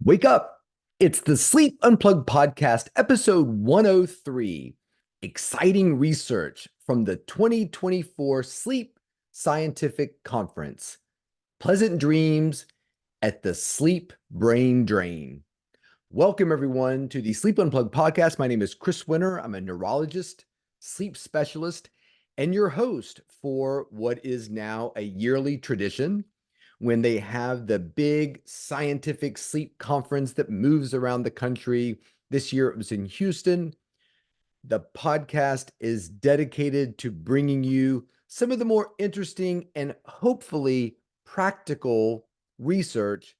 Wake up. It's the Sleep Unplugged podcast, episode 103. Exciting research from the 2024 Sleep Scientific Conference. Pleasant dreams at the sleep brain drain. Welcome, everyone, to the Sleep Unplugged podcast. My name is Chris Winter. I'm a neurologist, sleep specialist, and your host for what is now a yearly tradition when they have the big scientific sleep conference that moves around the country. This year it was in Houston. The podcast is dedicated to bringing you some of the more interesting and hopefully practical research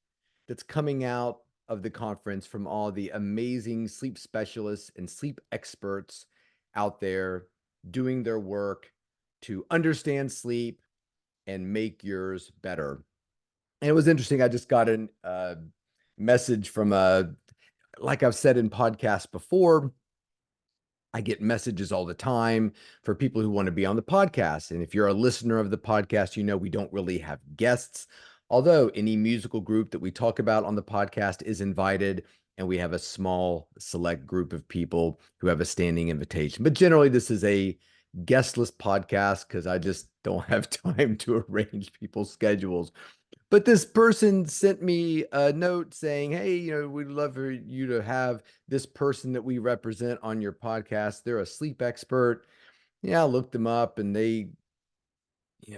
that's coming out of the conference from all the amazing sleep specialists and sleep experts out there doing their work to understand sleep and make yours better. And it was interesting. I just got a message from like I've said in podcasts before, I get messages all the time for people who want to be on the podcast. And if you're a listener of the podcast, you know we don't really have guests, although any musical group that we talk about on the podcast is invited, and we have a small select group of people who have a standing invitation. But generally, this is a guestless podcast because I just don't have time to arrange people's schedules. But this person sent me a note saying, "Hey, we'd love for you to have this person that we represent on your podcast. They're a sleep expert." Yeah, I looked them up, and they,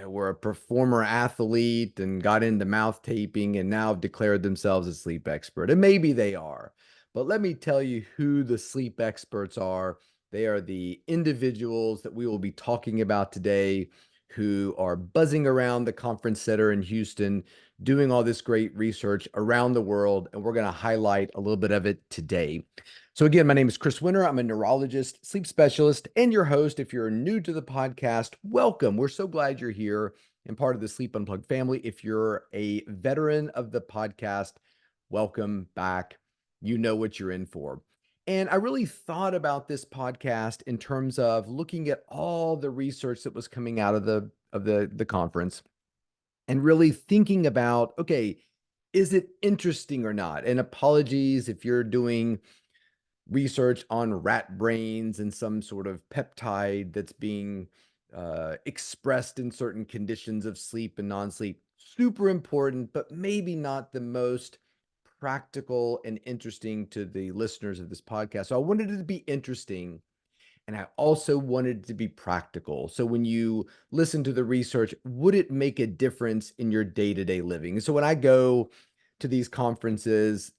were a performer athlete and got into mouth taping and now have declared themselves a sleep expert. And maybe they are. But let me tell you who the sleep experts are. They are the individuals that we will be talking about today who are buzzing around the conference center in Houston, doing all this great research around the world. And we're going to highlight a little bit of it today. So again, my name is Chris Winter. I'm a neurologist, sleep specialist, and your host. If you're new to the podcast, welcome. We're so glad you're here and part of the Sleep Unplugged family. If you're a veteran of the podcast, welcome back. You know what you're in for. And I really thought about this podcast in terms of looking at all the research that was coming out of the conference and really thinking about, okay, is it interesting or not? And apologies if you're doing research on rat brains and some sort of peptide that's being expressed in certain conditions of sleep and non-sleep. Super important, but maybe not the most practical and interesting to the listeners of this podcast. So I wanted it to be interesting, and I also wanted it to be practical. So when you listen to the research, would it make a difference in your day-to-day living? So when I go to these conferences,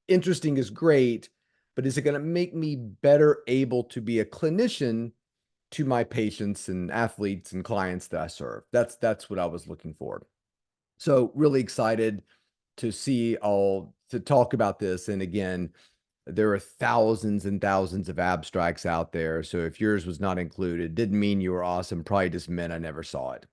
interesting is great, but is it going to make me better able to be a clinician to my patients and athletes and clients that I serve? That's what I was looking for. So really excited to talk about this. And again, there are thousands and thousands of abstracts out there. So if yours was not included, didn't mean you were awesome, probably just meant I never saw it.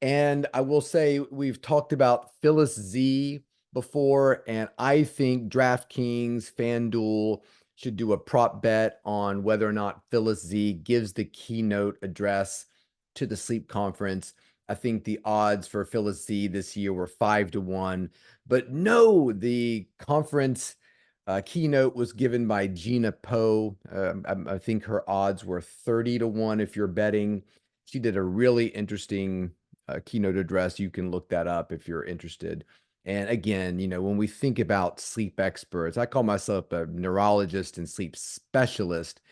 And I will say we've talked about Phyllis Z before, and I think DraftKings, FanDuel should do a prop bet on whether or not Phyllis Z gives the keynote address to the sleep conference. I think the odds for Phyllis Z this year were 5-1, but no, the conference keynote was given by Gina Poe. I think her odds were 30-1 if you're betting. She did a really interesting keynote address. You can look that up if you're interested. And again, when we think about sleep experts, I call myself a neurologist and sleep specialist.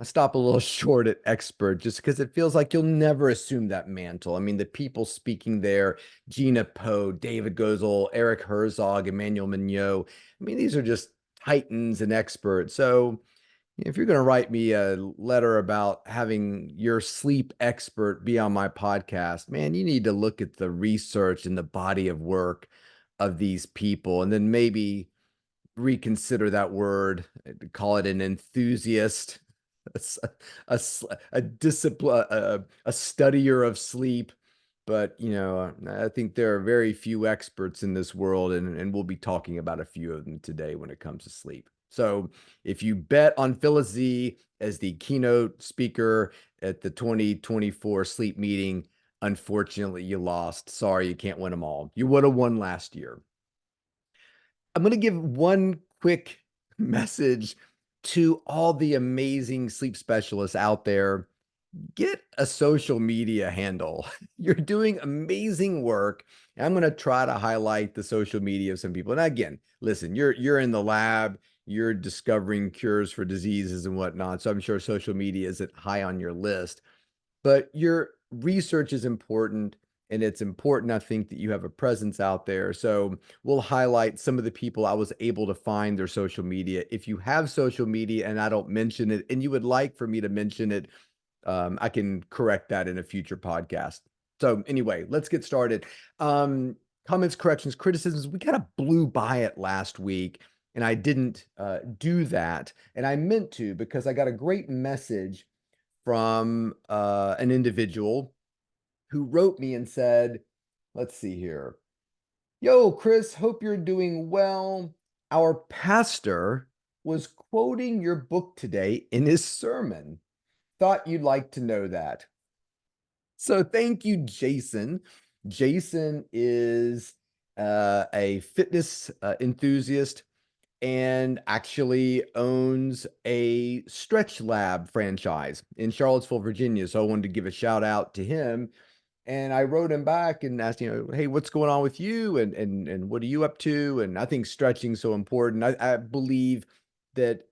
I stop a little short at expert just because it feels like you'll never assume that mantle. I mean, the people speaking there, Gina Poe, David Gozel, Eric Herzog, Emmanuel Mignot. I mean, these are just titans and experts. So if you're going to write me a letter about having your sleep expert be on my podcast, man, you need to look at the research and the body of work of these people, and then maybe reconsider that word, call it an enthusiast, a, a discipline, a studier of sleep. But, I think there are very few experts in this world, and we'll be talking about a few of them today when it comes to sleep. So if you bet on Phyllis Z as the keynote speaker at the 2024 sleep meeting, unfortunately, you lost. Sorry, you can't win them all. You would have won last year. I'm going to give one quick message to all the amazing sleep specialists out there. Get a social media handle. You're doing amazing work. And I'm going to try to highlight the social media of some people. And again, listen, you're in the lab, you're discovering cures for diseases and whatnot. So I'm sure social media isn't high on your list, but your research is important. And it's important, I think, that you have a presence out there. So we'll highlight some of the people I was able to find their social media. If you have social media and I don't mention it, and you would like for me to mention it, I can correct that in a future podcast. So anyway, let's get started. Um, Comments, corrections, criticisms. We kind of blew by it last week, and I didn't do that. And I meant to, because I got a great message from an individual who wrote me and said, let's see here. Yo, Chris, hope you're doing well. Our pastor was quoting your book today in his sermon. Thought you'd like to know that. So thank you, Jason. Jason is a fitness enthusiast and actually owns a Stretch Lab franchise in Charlottesville, Virginia. So I wanted to give a shout out to him. And I wrote him back and asked, hey, what's going on with you? And what are you up to? And I think stretching is so important. I believe that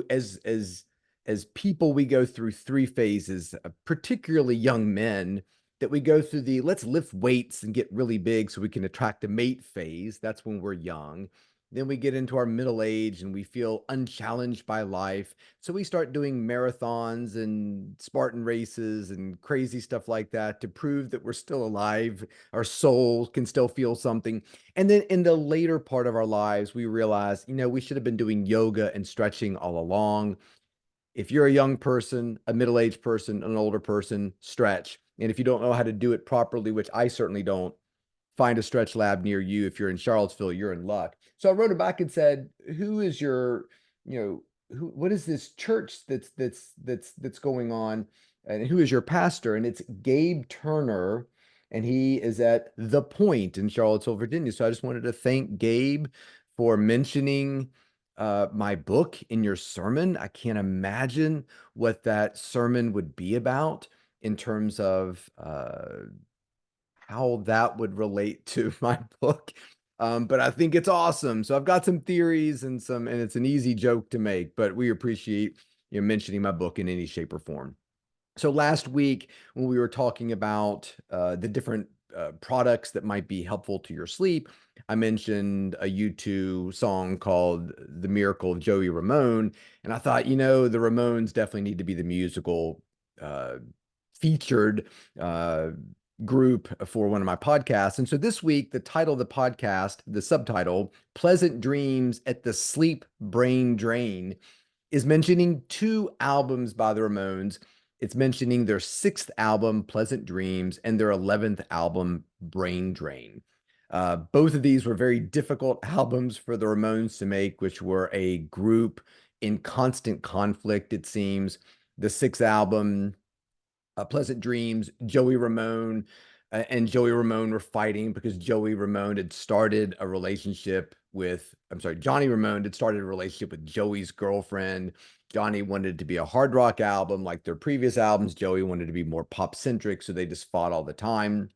as people, we go through three phases, particularly young men, that we go through the let's lift weights and get really big so we can attract a mate phase. That's when we're young. Then we get into our middle age and we feel unchallenged by life. So we start doing marathons and Spartan races and crazy stuff like that to prove that we're still alive. Our soul can still feel something. And then in the later part of our lives, we realize, we should have been doing yoga and stretching all along. If you're a young person, a middle-aged person, an older person, stretch. And if you don't know how to do it properly, which I certainly don't, find a stretch lab near you. If you're in Charlottesville, you're in luck. So I wrote it back and said, who is your, what is this church that's going on? And who is your pastor? And it's Gabe Turner, and he is at The Point in Charlottesville, Virginia. So I just wanted to thank Gabe for mentioning my book in your sermon. I can't imagine what that sermon would be about in terms of how that would relate to my book. But I think it's awesome. So I've got some theories and it's an easy joke to make, but we appreciate you mentioning my book in any shape or form. So last week, when we were talking about the different products that might be helpful to your sleep, I mentioned a U2 song called The Miracle of Joey Ramone. And I thought, the Ramones definitely need to be the musical uh, featured group for one of my podcasts. And so this week, the title of the podcast, the subtitle, Pleasant Dreams at the Sleep Brain Drain, is mentioning two albums by the Ramones. It's mentioning their sixth album, Pleasant Dreams, and their 11th album, Brain Drain. Both of these were very difficult albums for the Ramones to make, which were a group in constant conflict, it seems. The sixth album, Pleasant Dreams, Joey Ramone and Joey Ramone were fighting because Joey Ramone had started a relationship with, I'm sorry, Johnny Ramone had started a relationship with Joey's girlfriend. Johnny wanted it to be a hard rock album like their previous albums. Joey wanted to be more pop centric, so they just fought all the time.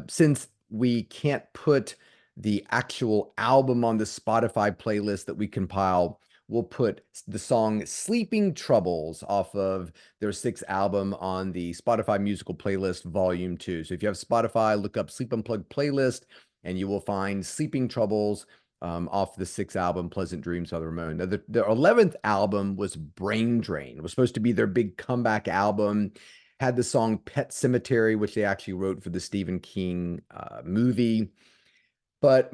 Since we can't put the actual album on the Spotify playlist that we compile, we'll put the song Sleeping Troubles off of their sixth album on the Spotify musical playlist, volume 2. So if you have Spotify, look up Sleep Unplugged playlist and you will find Sleeping Troubles off the sixth album, Pleasant Dreams by the Ramones. Now, their 11th album was Brain Drain. It was supposed to be their big comeback album. Had the song Pet Cemetery, which they actually wrote for the Stephen King movie. And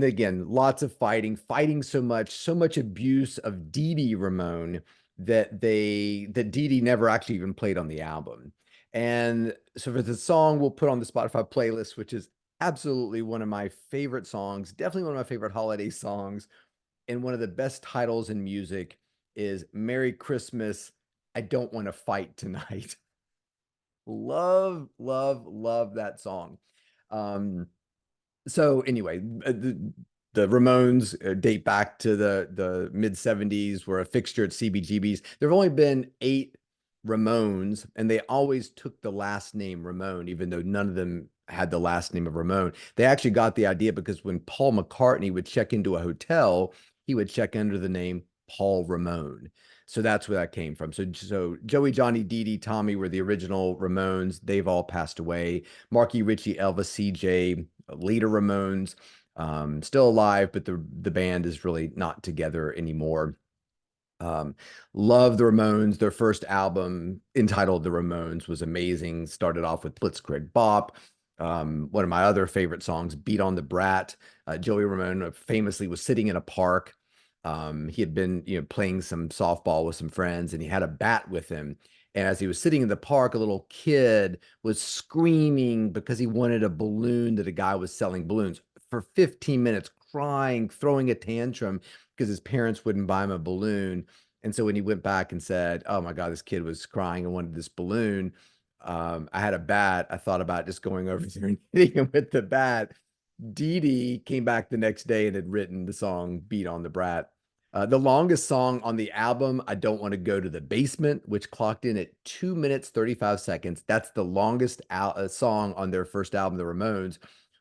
again, lots of fighting so much abuse of Dee Dee Ramone that Dee Dee never actually even played on the album. And so for the song we'll put on the Spotify playlist, which is absolutely one of my favorite songs, definitely one of my favorite holiday songs, and one of the best titles in music is Merry Christmas, I Don't Want to Fight Tonight. Love, love, love that song. Um, So anyway, the Ramones date back to the mid 70s, were a fixture at CBGB's. There have only been 8 Ramones, and they always took the last name Ramone, even though none of them had the last name of Ramone. They actually got the idea because when Paul McCartney would check into a hotel, he would check under the name Paul Ramone. So that's where that came from. So Joey, Johnny, Dee Dee, Tommy were the original Ramones. They've all passed away. Marky, Richie, Elvis, CJ, later Ramones, still alive, but the band is really not together anymore. Um, love the Ramones. Their first album, entitled The Ramones, was amazing. Started off with Blitzkrieg Bop. One of my other favorite songs, Beat on the Brat. Joey Ramone famously was sitting in a park. He had been, playing some softball with some friends, and he had a bat with him. And as he was sitting in the park, a little kid was screaming because he wanted a balloon that a guy was selling balloons for 15 minutes, crying, throwing a tantrum because his parents wouldn't buy him a balloon. And so when he went back and said, "Oh my God, this kid was crying and wanted this balloon," I had a bat. I thought about just going over there and hitting him with the bat. Dee Dee came back the next day and had written the song Beat on the Brat. The longest song on the album, I Don't Want to Go to the Basement, which clocked in at 2 minutes, 35 seconds. That's the longest song on their first album, The Ramones,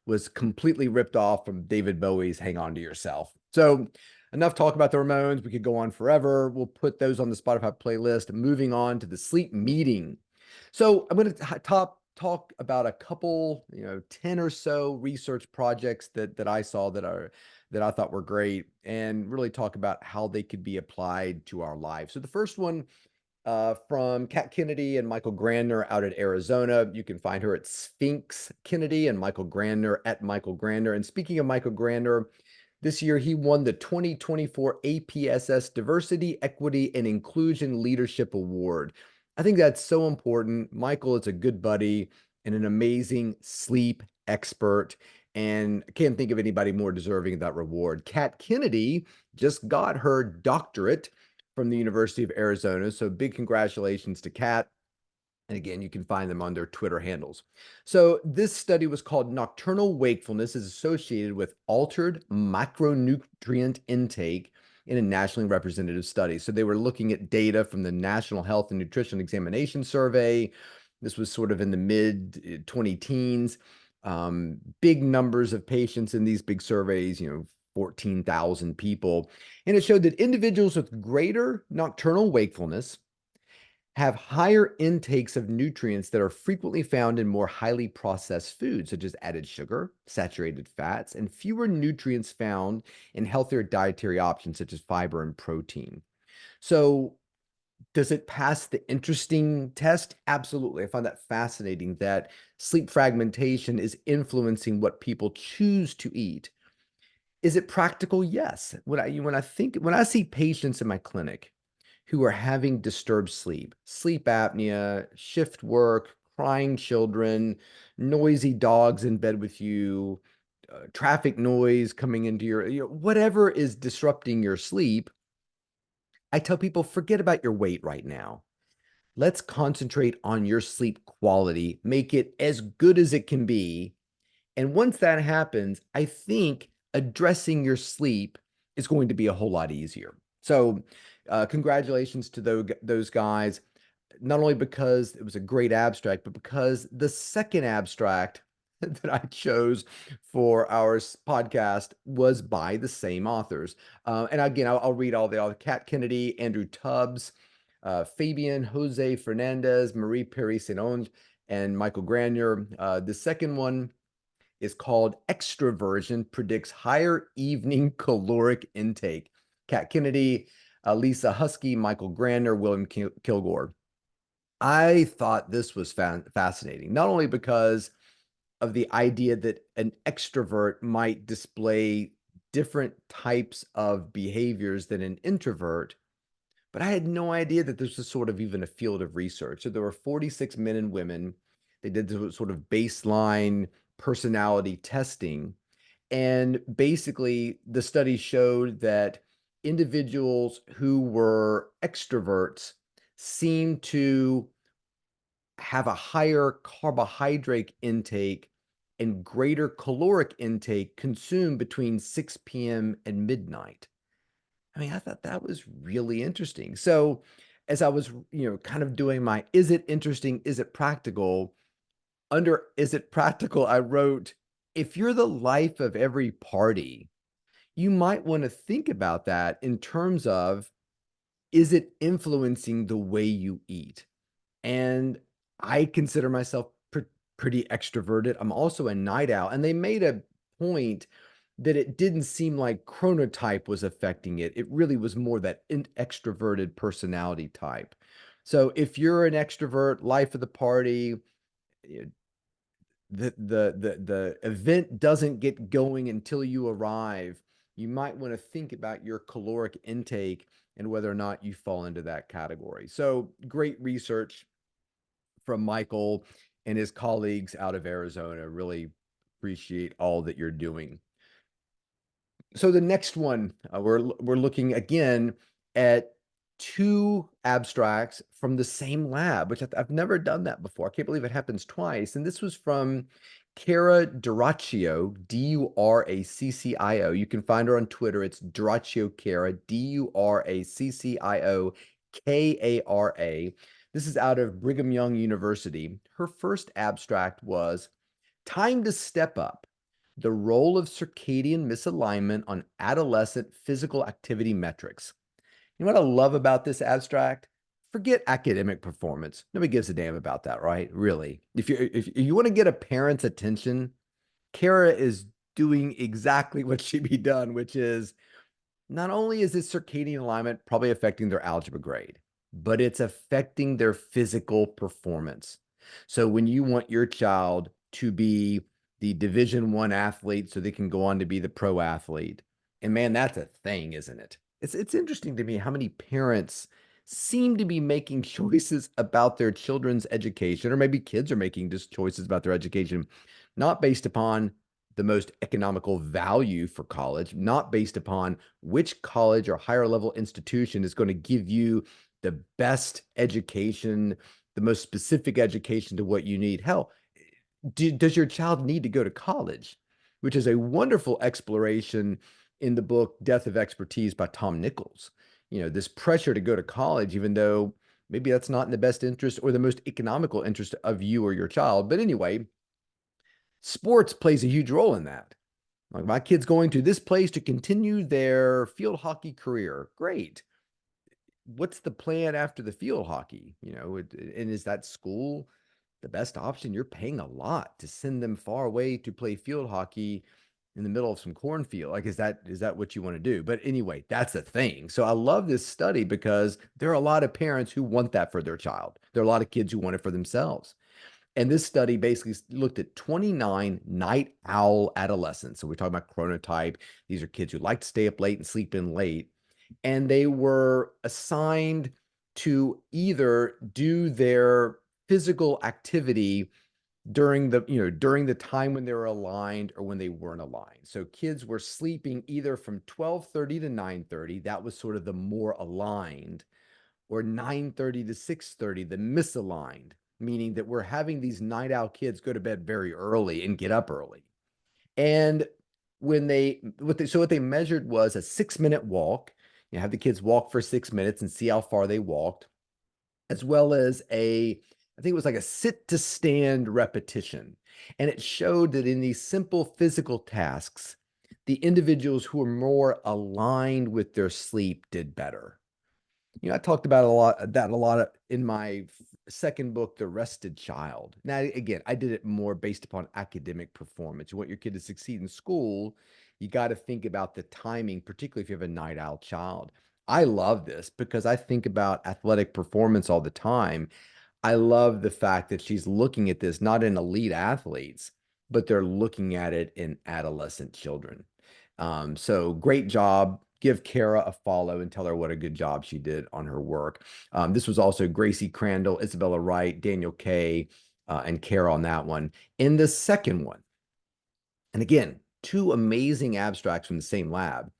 was completely ripped off from David Bowie's Hang On to Yourself. So enough talk about the Ramones. We could go on forever. We'll put those on the Spotify playlist. Moving on to the sleep meeting. So I'm going to talk about a couple, 10 or so research projects that I saw that I thought were great, and really talk about how they could be applied to our lives. So the first one, from Kat Kennedy and Michael Grandner out at Arizona. You can find her at Sphinx Kennedy and Michael Grandner at Michael Grandner. And speaking of Michael Grandner, this year he won the 2024 APSS Diversity, Equity, and Inclusion Leadership Award. I think that's so important. Michael is a good buddy and an amazing sleep expert, and I can't think of anybody more deserving of that reward. Kat Kennedy just got her doctorate from the University of Arizona. So big congratulations to Kat. And again, you can find them on their Twitter handles. So this study was called Nocturnal Wakefulness is Associated with Altered Macronutrient Intake in a nationally representative study. So they were looking at data from the National Health and Nutrition Examination Survey. This was sort of in the mid 20 teens. Big numbers of patients in these big surveys, 14,000 people. And it showed that individuals with greater nocturnal wakefulness have higher intakes of nutrients that are frequently found in more highly processed foods, such as added sugar, saturated fats, and fewer nutrients found in healthier dietary options, such as fiber and protein. So, does it pass the interesting test? Absolutely. I find that fascinating that sleep fragmentation is influencing what people choose to eat. Is it practical? Yes. When I see patients in my clinic who are having disturbed sleep, sleep apnea, shift work, crying children, noisy dogs in bed with you, traffic noise coming into whatever is disrupting your sleep, I tell people, forget about your weight right now. Let's concentrate on your sleep quality, make it as good as it can be. And once that happens, I think addressing your sleep is going to be a whole lot easier. So, congratulations to those guys, not only because it was a great abstract, but because the second abstract that I chose for our podcast was by the same authors. And again, I'll read all the authors: Kat Kennedy, Andrew Tubbs, Fabian Jose Fernandez, Marie Perry Saint-Onge, and Michael Granier. The second one is called Extroversion Predicts Higher Evening Caloric Intake. Kat Kennedy, Lisa Husky, Michael Granier, William Kilgore. I thought this was fascinating, not only because of the idea that an extrovert might display different types of behaviors than an introvert, but I had no idea that this was sort of even a field of research. So there were 46 men and women. They did this sort of baseline personality testing. And basically, the study showed that individuals who were extroverts seemed to have a higher carbohydrate intake and greater caloric intake consumed between 6 p.m. and midnight. I mean, I thought that was really interesting. So, as I was, kind of doing my is it interesting, is it practical? Under is it practical, I wrote, if you're the life of every party, you might want to think about that in terms of, is it influencing the way you eat? And I consider myself pretty extroverted. I'm also a night owl. And they made a point that it didn't seem like chronotype was affecting it. It really was more that extroverted personality type. So if you're an extrovert, life of the party, eh, the event doesn't get going until you arrive, you might want to think about your caloric intake and whether or not you fall into that category. So great research from Michael and his colleagues out of Arizona. Really appreciate all that you're doing. So the next one, we're looking again at two abstracts from the same lab, which I've never done that before. I can't believe it happens twice. And this was from Cara Duraccio, Duraccio. You can find her on Twitter. It's Duraccio Cara, Duraccio Kara. This is out of Brigham Young University. Her first abstract was Time to Step Up: The Role of Circadian Misalignment on Adolescent Physical Activity Metrics. You know what I love about this abstract? Forget academic performance. Nobody gives a damn about that, right? Really. If you want to get a parent's attention, Kara is doing exactly what should be done, which is not only is this circadian alignment probably affecting their algebra grade, but it's affecting their physical performance. So when you want your child to be the Division I athlete so they can go on to be the pro athlete, and man, that's a thing, isn't it? It's interesting to me how many parents seem to be making choices about their children's education, or maybe kids are making just choices about their education, not based upon the most economical value for college, not based upon which college or higher level institution is going to give you the best education, the most specific education to what you need. Hell, does your child need to go to college? Which is a wonderful exploration in the book Death of Expertise by Tom Nichols. This pressure to go to college, even though maybe that's not in the best interest or the most economical interest of you or your child. But anyway, sports plays a huge role in that. Like, my kid's going to this place to continue their field hockey career. Great. What's the plan after the field hockey? And is that school the best option? You're paying a lot to send them far away to play field hockey in the middle of some cornfield. Like, is that what you want to do? But anyway, that's the thing. So I love this study because there are a lot of parents who want that for their child. There are a lot of kids who want it for themselves. And this study basically looked at 29 night owl adolescents. So we're talking about chronotype. These are kids who like to stay up late and sleep in late. And they were assigned to either do their physical activity during the time when they were aligned or when they weren't aligned. So kids were sleeping either from 12:30 to 9:30. That was sort of the more aligned, or 9:30 to 6:30, the misaligned, meaning that we're having these night owl kids go to bed very early and get up early. And what they measured was a 6-minute walk. Have the kids walk for 6 minutes and see how far they walked, as well as I think it was like a sit to stand repetition. And it showed that in these simple physical tasks, the individuals who were more aligned with their sleep did better. I talked about a lot in my second book, The Rested Child. Now, again, I did it more based upon academic performance. You want your kid to succeed in school, you got to think about the timing, particularly if you have a night owl child. I love this because I think about athletic performance all the time. I love the fact that she's looking at this not in elite athletes, but they're looking at it in adolescent children. So great job. Give Kara a follow and tell her what a good job she did on her work. This was also Gracie Crandall, Isabella Wright, Daniel Kay, and Kara on that one. In the second one, and again, two amazing abstracts from the same lab.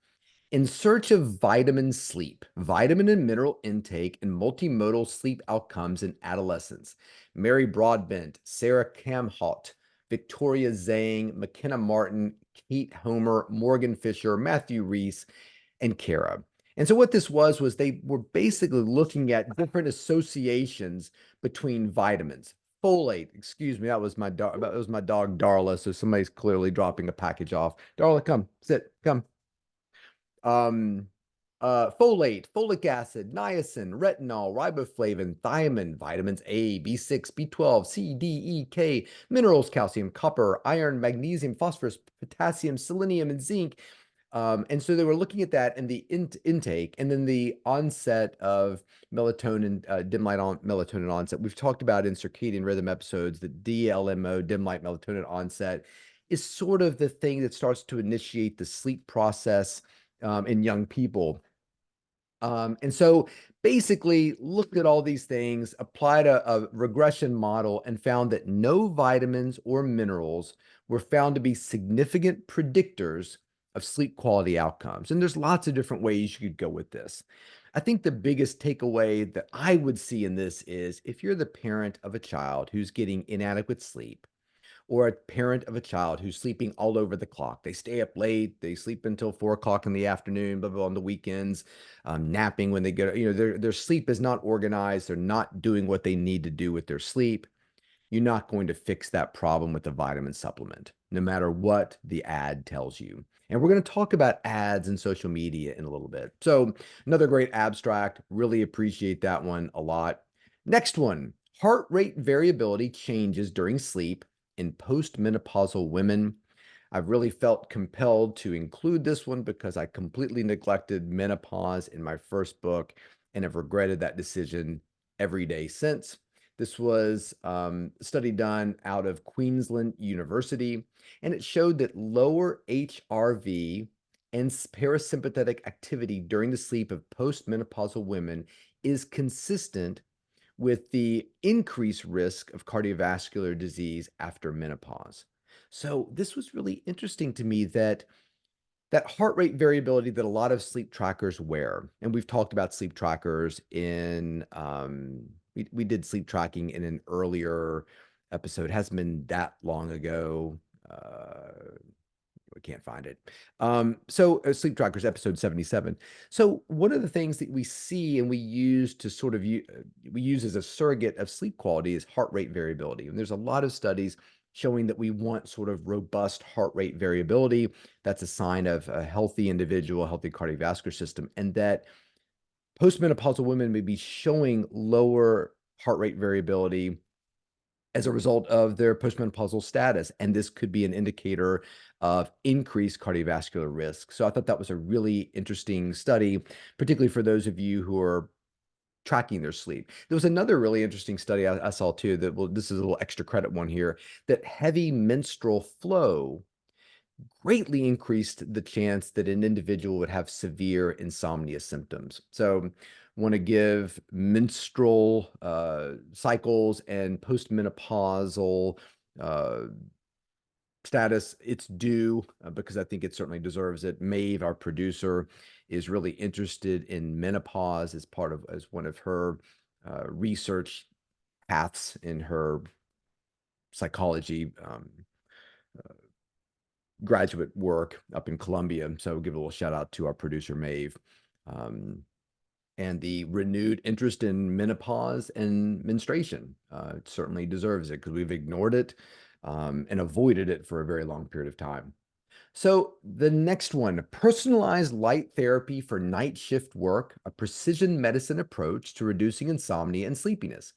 In Search of Vitamin Sleep, Vitamin and Mineral Intake and Multimodal Sleep Outcomes in Adolescents, Mary Broadbent, Sarah Kamhout, Victoria Zhang, McKenna Martin, Kate Homer, Morgan Fisher, Matthew Reese, and Kara. And so what this was they were basically looking at different associations between vitamins. Folate, excuse me, that was my dog. That was my dog Darla. So somebody's clearly dropping a package off. Darla, come, sit, come. Um, folate, folic acid, niacin, retinol, riboflavin, thiamine, vitamins A, B6, B12, C, D, E, K, minerals, calcium, copper, iron, magnesium, phosphorus, potassium, selenium, and zinc. And so they were looking at that and the intake and then the onset of melatonin, dim light on melatonin onset. We've talked about in circadian rhythm episodes that DLMO, dim light melatonin onset, is sort of the thing that starts to initiate the sleep process in young people. And so basically looked at all these things, applied a regression model, and found that no vitamins or minerals were found to be significant predictors of sleep quality outcomes. And there's lots of different ways you could go with this. I think the biggest takeaway that I would see in this is if you're the parent of a child who's getting inadequate sleep, or a parent of a child who's sleeping all over the clock. They stay up late, they sleep until 4 o'clock in the afternoon, blah, blah, on the weekends, napping when they get, their sleep is not organized. They're not doing what they need to do with their sleep. You're not going to fix that problem with a vitamin supplement, no matter what the ad tells you. And we're going to talk about ads and social media in a little bit. So another great abstract, really appreciate that one a lot. Next one, heart rate variability changes during sleep in postmenopausal women. I've really felt compelled to include this one because I completely neglected menopause in my first book and have regretted that decision every day since. This was a study done out of Queensland University, and it showed that lower HRV and parasympathetic activity during the sleep of postmenopausal women is consistent with the increased risk of cardiovascular disease after menopause. So this was really interesting to me that heart rate variability that a lot of sleep trackers wear, and we've talked about sleep trackers in we did sleep tracking in an earlier episode. It hasn't been that long ago. I can't find it. So sleep trackers episode 77. So one of the things that we see and we use to sort of we use as a surrogate of sleep quality is heart rate variability. And there's a lot of studies showing that we want sort of robust heart rate variability. That's a sign of a healthy individual, healthy cardiovascular system, and that postmenopausal women may be showing lower heart rate variability as a result of their postmenopausal status. And this could be an indicator of increased cardiovascular risk. So I thought that was a really interesting study, particularly for those of you who are tracking their sleep. There was another really interesting study I saw too that, well, this is a little extra credit one here, that heavy menstrual flow greatly increased the chance that an individual would have severe insomnia symptoms. So want to give menstrual cycles and postmenopausal status its due because I think it certainly deserves it. Maeve, our producer, is really interested in menopause as one of her research paths in her psychology graduate work up in Columbia. So give a little shout out to our producer, Maeve. And the renewed interest in menopause and menstruation certainly deserves it because we've ignored it and avoided it for a very long period of time. So the next one, personalized light therapy for night shift work, a precision medicine approach to reducing insomnia and sleepiness.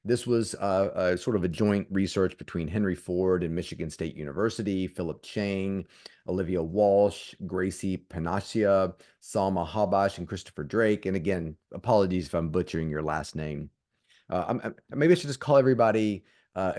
This was a sort of a joint research between Henry Ford and Michigan State University, Philip Chang, Olivia Walsh, Gracie Panaccia, Salma Habash, and Christopher Drake. And again, apologies if I'm butchering your last name. Maybe I should just call everybody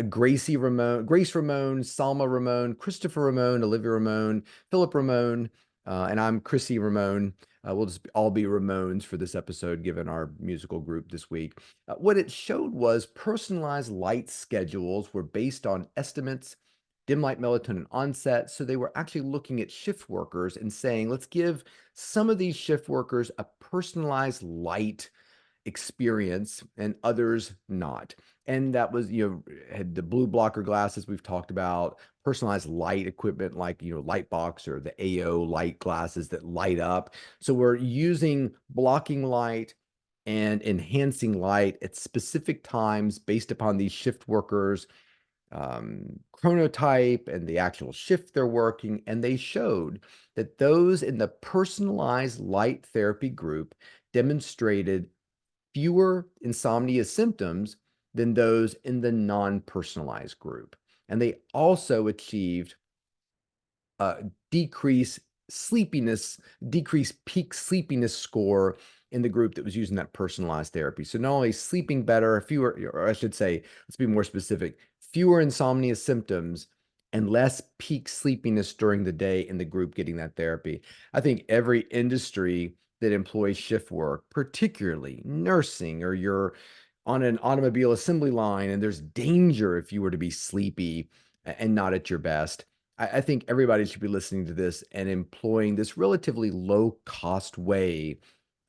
Grace Ramon, Salma Ramon, Christopher Ramon, Olivia Ramon, Philip Ramon, and I'm Chrissy Ramon. We'll just all be Ramones for this episode, given our musical group this week. What it showed was personalized light schedules were based on estimates, dim light melatonin onset. So they were actually looking at shift workers and saying, let's give some of these shift workers a personalized light experience and others not. And that was, had the blue blocker glasses we've talked about, personalized light equipment like, Lightbox or the AO light glasses that light up. So we're using blocking light and enhancing light at specific times based upon these shift workers' chronotype and the actual shift they're working. And they showed that those in the personalized light therapy group demonstrated fewer insomnia symptoms than those in the non-personalized group. And they also achieved decrease sleepiness, decrease peak sleepiness score in the group that was using that personalized therapy. So not only sleeping better, fewer, or I should say, let's be more specific, fewer insomnia symptoms and less peak sleepiness during the day in the group getting that therapy. I think every industry that employs shift work, particularly nursing, or you're on an automobile assembly line and there's danger if you were to be sleepy and not at your best. I think everybody should be listening to this and employing this relatively low cost way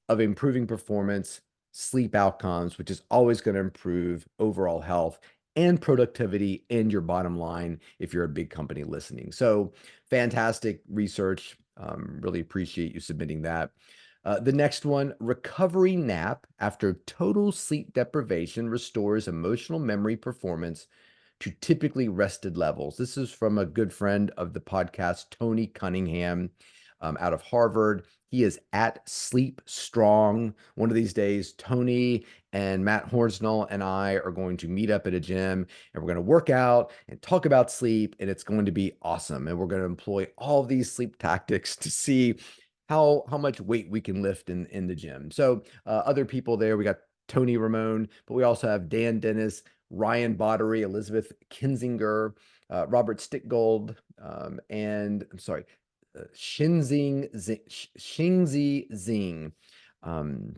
of improving performance, sleep outcomes, which is always going to improve overall health and productivity and your bottom line if you're a big company listening. So fantastic research. Really appreciate you submitting that. The next one, recovery nap after total sleep deprivation restores emotional memory performance to typically rested levels. This is from a good friend of the podcast, Tony Cunningham, out of Harvard. He is at Sleep Strong. One of these days, Tony and Matt Horsnell and I are going to meet up at a gym and we're going to work out and talk about sleep, and it's going to be awesome. And we're going to employ all these sleep tactics to see how much weight we can lift in the gym. So other people there, we got Tony Ramone, but we also have Dan Dennis, Ryan Bottery, Elizabeth Kinzinger, Robert Stickgold, and I'm sorry, Xingzi Zing. Um,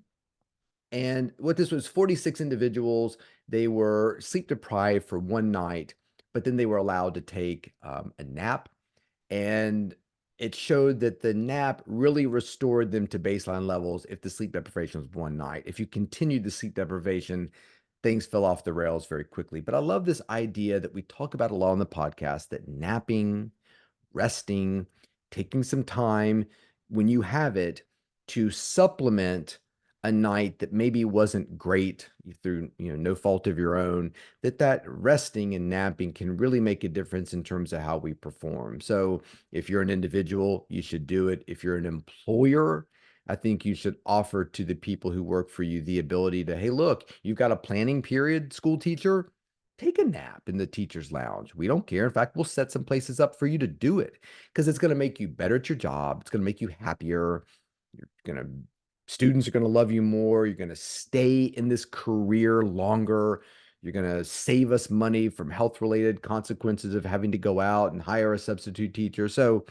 and what this was, 46 individuals. They were sleep deprived for one night, but then they were allowed to take a nap, and it showed that the nap really restored them to baseline levels if the sleep deprivation was one night. If you continued the sleep deprivation, things fell off the rails very quickly. But I love this idea that we talk about a lot on the podcast, that napping, resting, taking some time when you have it to supplement a night that maybe wasn't great through no fault of your own, that resting and napping can really make a difference in terms of how we perform. So if you're an individual, you should do it. If you're an employer, I think you should offer to the people who work for you the ability to, hey, look, you've got a planning period, school teacher, take a nap in the teacher's lounge. We don't care. In fact, we'll set some places up for you to do it because it's going to make you better at your job. It's going to make you happier. You're going to, students are going to love you more. You're going to stay in this career longer. You're going to save us money from health related consequences of having to go out and hire a substitute teacher. So,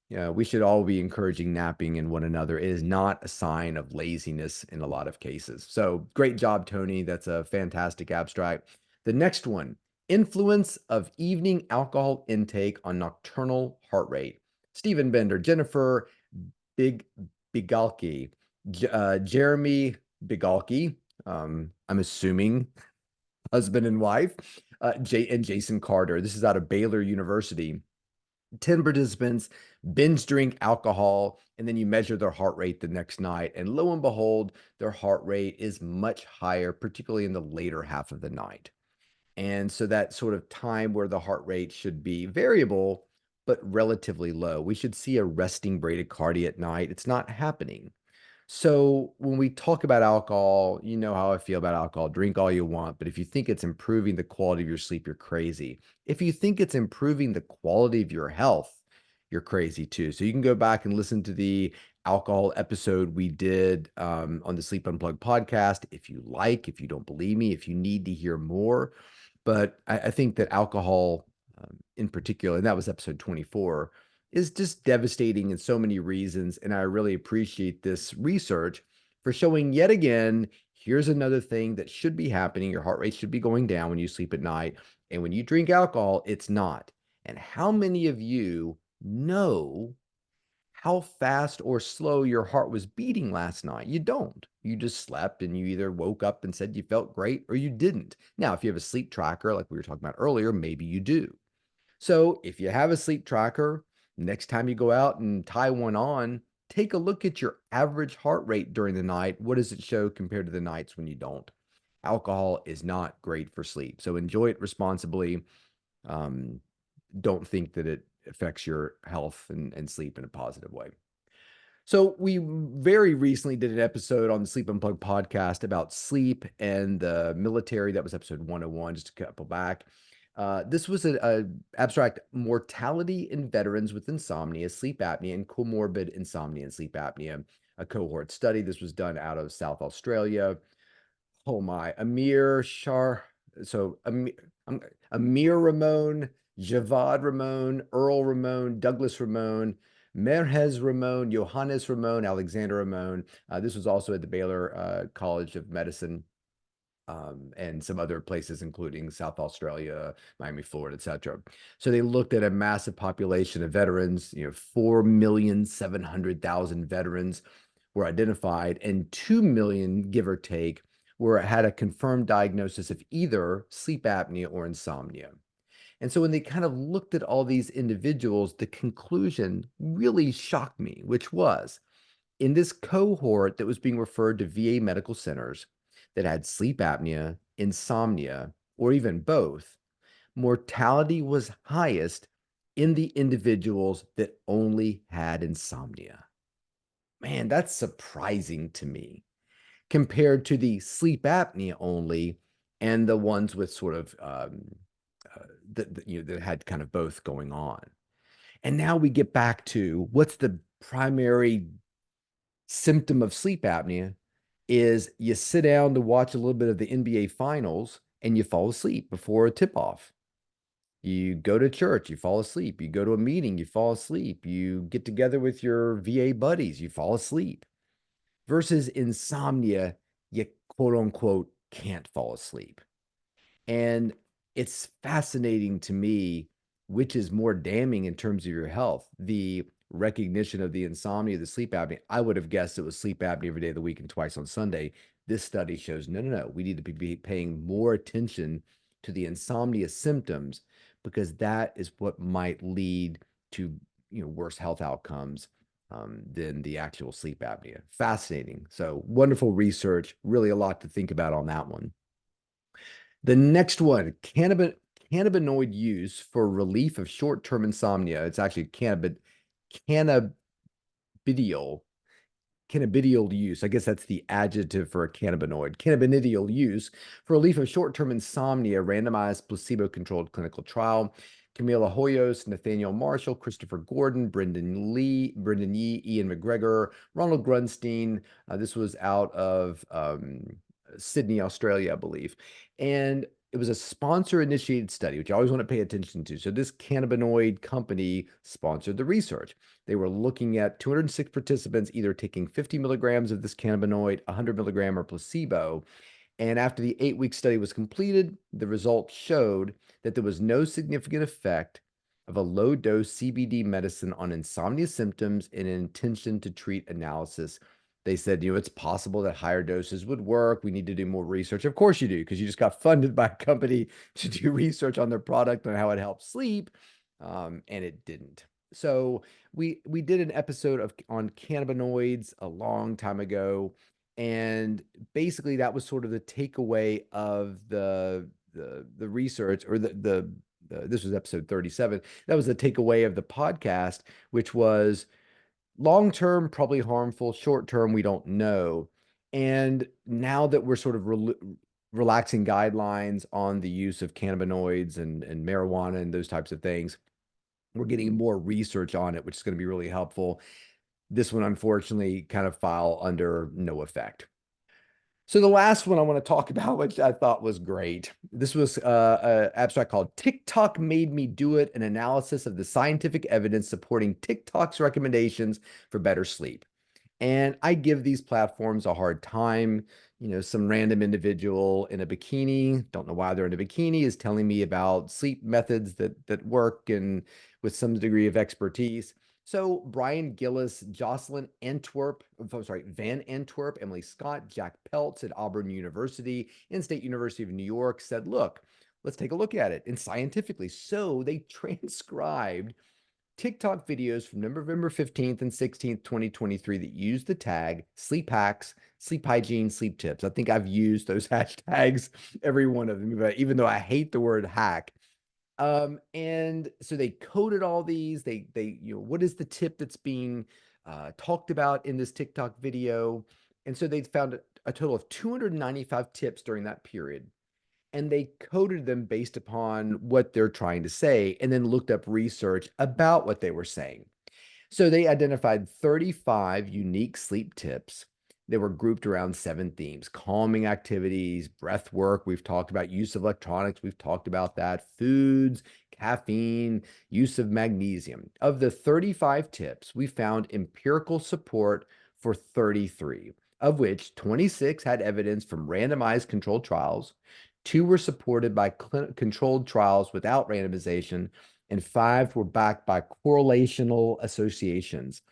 we should all be encouraging napping in one another. It is not a sign of laziness in a lot of cases. So great job, Tony. That's a fantastic abstract. The next one, influence of evening alcohol intake on nocturnal heart rate. Stephen Bender, Jennifer Bigalki, Jeremy Bigalki, I'm assuming husband and wife, and Jason Carter. This is out of Baylor University. 10 participants binge drink alcohol, and then you measure their heart rate the next night. And lo and behold, their heart rate is much higher, particularly in the later half of the night. And so that sort of time where the heart rate should be variable, but relatively low. We should see a resting bradycardia at night. It's not happening. So when we talk about alcohol, you know how I feel about alcohol. Drink all you want, but if you think it's improving the quality of your sleep, you're crazy. If you think it's improving the quality of your health, you're crazy too. So you can go back and listen to the alcohol episode we did on the Sleep Unplugged podcast if you like, if you don't believe me, if you need to hear more. But I think that alcohol in particular, and that was episode 24, is just devastating in so many reasons. And I really appreciate this research for showing yet again, here's another thing that should be happening. Your heart rate should be going down when you sleep at night. And when you drink alcohol, it's not. And how many of you know how fast or slow your heart was beating last night. You don't. You just slept and you either woke up and said you felt great or you didn't. Now, if you have a sleep tracker, like we were talking about earlier, maybe you do. So if you have a sleep tracker, next time you go out and tie one on, take a look at your average heart rate during the night. What does it show compared to the nights when you don't? Alcohol is not great for sleep. So enjoy it responsibly. Um, don't think that it affects your health and sleep in a positive way. So we very recently did an episode on the Sleep Unplugged podcast about sleep and the military. That was episode 101, just a couple back. This was a abstract mortality in veterans with insomnia, sleep apnea, and comorbid insomnia and sleep apnea, a cohort study. This was done out of South Australia. Oh my, Amir Shah. So Amir Ramon, Javad Ramon, Earl Ramon, Douglas Ramon, Merhez Ramon, Johannes Ramon, Alexander Ramon. This was also at the Baylor College of Medicine, and some other places, including South Australia, Miami, Florida, etc. So they looked at a massive population of veterans. 4,700,000 veterans were identified, and 2 million, give or take, had a confirmed diagnosis of either sleep apnea or insomnia. And so when they kind of looked at all these individuals, the conclusion really shocked me, which was in this cohort that was being referred to VA medical centers that had sleep apnea, insomnia, or even both, mortality was highest in the individuals that only had insomnia. Man, that's surprising to me compared to the sleep apnea only and the ones with sort of that had kind of both going on. And now we get back to what's the primary symptom of sleep apnea is you sit down to watch a little bit of the NBA finals and you fall asleep before a tip off. You go to church, you fall asleep. You go to a meeting, you fall asleep. You get together with your VA buddies, you fall asleep. Versus insomnia, you quote unquote can't fall asleep. And it's fascinating to me which is more damning in terms of your health, the recognition of the insomnia, the sleep apnea. I would have guessed it was sleep apnea every day of the week and twice on Sunday. This study shows no. We need to be paying more attention to the insomnia symptoms because that is what might lead to worse health outcomes than the actual sleep apnea. Fascinating. So wonderful research. Really a lot to think about on that one. The next one, cannabinoid use for relief of short-term insomnia. It's actually cannabidiol cannabidiol use. I guess that's the adjective for a cannabinoid. Cannabidiol use for relief of short-term insomnia, randomized placebo-controlled clinical trial. Camila Hoyos, Nathaniel Marshall, Christopher Gordon, Brendan Yee, Ian McGregor, Ronald Grunstein. This was out of Sydney, Australia, I believe. And it was a sponsor-initiated study, which I always want to pay attention to. So this cannabinoid company sponsored the research. They were looking at 206 participants either taking 50 milligrams of this cannabinoid, 100 milligram, or placebo. And after the 8-week study was completed, the results showed that there was no significant effect of a low-dose CBD medicine on insomnia symptoms in an intention to treat analysis. They said, it's possible that higher doses would work. We need to do more research. Of course you do, because you just got funded by a company to do research on their product and how it helps sleep, and it didn't. So we did an episode on cannabinoids a long time ago, and basically that was sort of the takeaway of the research, or this was episode 37. That was the takeaway of the podcast, which was long-term, probably harmful, short-term, we don't know. And now that we're sort of relaxing guidelines on the use of cannabinoids and marijuana and those types of things, we're getting more research on it, which is going to be really helpful. This one, unfortunately, kind of file under no effect. So the last one I want to talk about, which I thought was great, this was an abstract called TikTok Made Me Do It, an analysis of the scientific evidence supporting TikTok's recommendations for better sleep. And I give these platforms a hard time. Some random individual in a bikini, don't know why they're in a bikini, is telling me about sleep methods that work and with some degree of expertise. So Brian Gillis, Jocelyn Antwerp, Van Antwerp, Emily Scott, Jack Peltz at Auburn University, and State University of New York said, look, let's take a look at it. And scientifically, so they transcribed TikTok videos from November 15th and 16th, 2023 that use the tag sleep hacks, sleep hygiene, sleep tips. I think I've used those hashtags, every one of them, but even though I hate the word hack. And so they coded all these. What is the tip that's being talked about in this TikTok video? And so they found a total of 295 tips during that period. And they coded them based upon what they're trying to say, and then looked up research about what they were saying. So they identified 35 unique sleep tips that were grouped around 7 themes: calming activities, breath work. We've talked about use of electronics. We've talked about that. Foods, caffeine, use of magnesium. Of the 35 tips, we found empirical support for 33, of which 26 had evidence from randomized controlled trials. 2 were supported by controlled trials without randomization, and 5 were backed by correlational associations.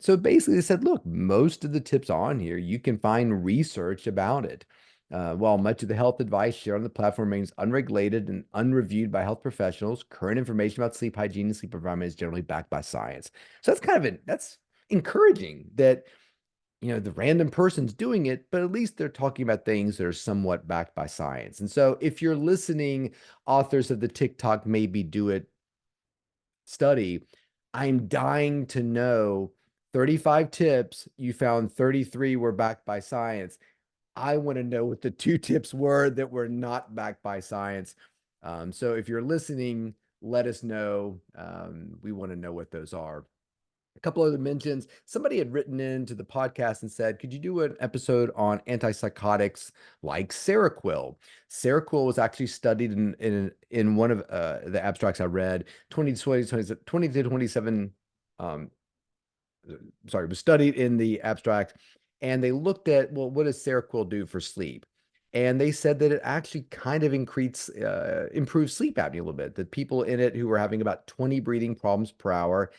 So basically, they said, look, most of the tips on here, you can find research about it. While much of the health advice shared on the platform remains unregulated and unreviewed by health professionals, current information about sleep hygiene and sleep environment is generally backed by science. So that's encouraging that the random person's doing it, but at least they're talking about things that are somewhat backed by science. And so if you're listening, authors of the TikTok maybe do it study, I'm dying to know 35 tips, you found 33 were backed by science. I want to know what the 2 tips were that were not backed by science. So if you're listening, let us know. We want to know what those are. A couple other mentions. Somebody had written into the podcast and said, could you do an episode on antipsychotics like Seroquel? Seroquel was actually studied in one of the abstracts I read, 20 to 27, it was studied in the abstract, and they looked at, well, what does Seroquel do for sleep? And they said that it actually kind of improves sleep apnea a little bit. The people in it who were having about 20 breathing problems per hour,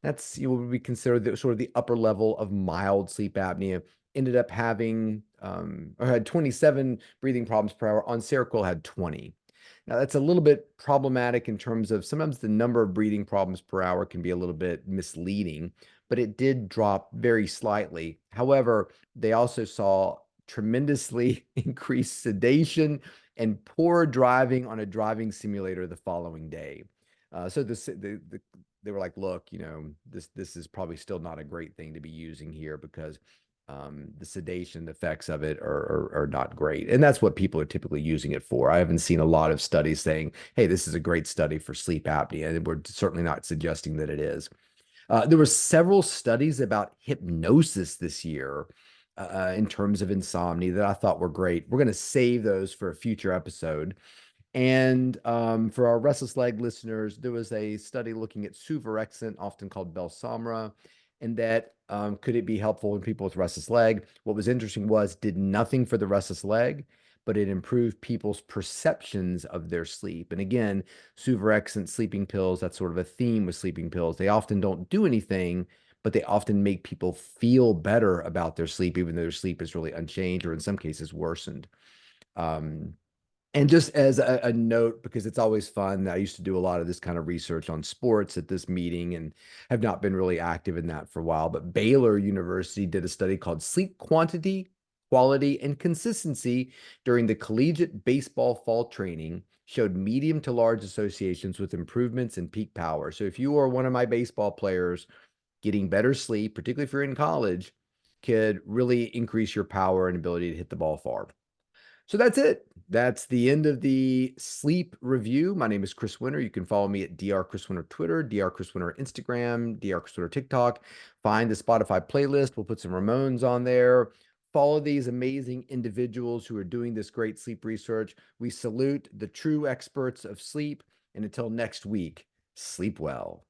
that's what we consider the sort of the upper level of mild sleep apnea, ended up having or had 27 breathing problems per hour. On Seroquel had 20. Now that's a little bit problematic in terms of sometimes the number of breathing problems per hour can be a little bit misleading, but it did drop very slightly. However, they also saw tremendously increased sedation and poor driving on a driving simulator the following day. So they were like, look, this is probably still not a great thing to be using here because the sedation effects of it are not great. And that's what people are typically using it for. I haven't seen a lot of studies saying, hey, this is a great study for sleep apnea. And we're certainly not suggesting that it is. There were several studies about hypnosis this year in terms of insomnia that I thought were great. We're going to save those for a future episode. And for our restless leg listeners, there was a study looking at suvorexant, often called Belsomra, and that could it be helpful in people with restless leg? What was interesting was did nothing for the restless leg, but it improved people's perceptions of their sleep. And again, suvorexant sleeping pills, that's sort of a theme with sleeping pills. They often don't do anything, but they often make people feel better about their sleep, even though their sleep is really unchanged or in some cases worsened. And just as a note, because it's always fun, I used to do a lot of this kind of research on sports at this meeting and have not been really active in that for a while. But Baylor University did a study called Sleep Quantity, Quality, and Consistency during the collegiate baseball fall training, showed medium to large associations with improvements in peak power. So if you are one of my baseball players, getting better sleep, particularly if you're in college, could really increase your power and ability to hit the ball far. So that's it. That's the end of the sleep review. My name is Chris Winter. You can follow me at Dr. Chris Winter Twitter, Dr. Chris Winter Instagram, Dr. Chris Winter TikTok. Find the Spotify playlist. We'll put some Ramones on there. Follow these amazing individuals who are doing this great sleep research. We salute the true experts of sleep. And until next week, sleep well.